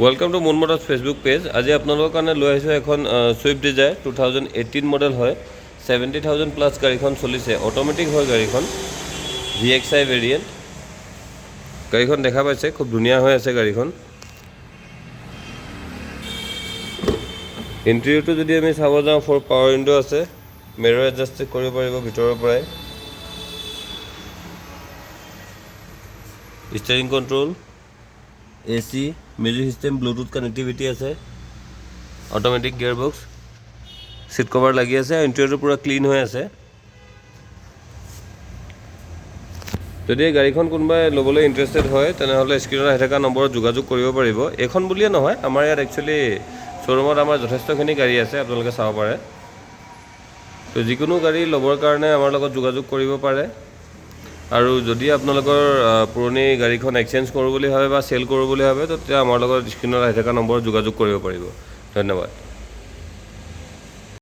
Welcome to moon Motors Facebook page. আজি আপোনালোকৰ কাৰণে লৈ আহিছোঁ এখন ছুইফ্ট ডিজায়াৰ 2018 মডেল হয়। 70,000 প্লাছ গাড়ীখন চলিছে, অট'মেটিক হয় গাড়ীখন, VXI ভেৰিয়েণ্ট। গাড়ীখন দেখা পাইছে, খুব ধুনীয়া হৈ আছে গাড়ীখন। ইণ্টেৰিয়ৰটো যদি আমি চাব যাওঁ, 4 পাৱাৰ উইণ্ডো আছে, মিৰৰ এডজাষ্ট কৰিব পাৰিব ভিতৰৰ পৰাই, steering control, AC, music system, bluetooth connectivity আছে, automatic gear box, seat cover লাগি আছে, ইণ্টেৰিয়ৰটো পূৰা ক্লিন হৈ আছে। যদি এই গাড়ীখন কোনোবাই ল'বলৈ ইণ্টাৰেষ্টেড হয় তেনেহ'লে স্ক্ৰীণত আহি থকা নম্বৰত যোগাযোগ কৰিব পাৰিব। এইখন বুলিয়ে নহয়, আমাৰ ইয়াত একচুৱেলি শ্ব'ৰুমত আমাৰ যথেষ্টখিনি গাড়ী আছে, আপোনালোকে চাব পাৰে। তো যিকোনো গাড়ী ল'বৰ কাৰণে আমাৰ লগত যোগাযোগ কৰিব পাৰে। আৰু যদি আপোনালোকৰ পুৰণি গাড়ীখন এক্সচেঞ্জ কৰোঁ বুলি ভাবে বা চেল কৰোঁ বুলি ভাবে, তেতিয়া আমাৰ লগত স্ক্ৰীণত আহি থকা নম্বৰত যোগাযোগ কৰিব পাৰিব। ধন্যবাদ।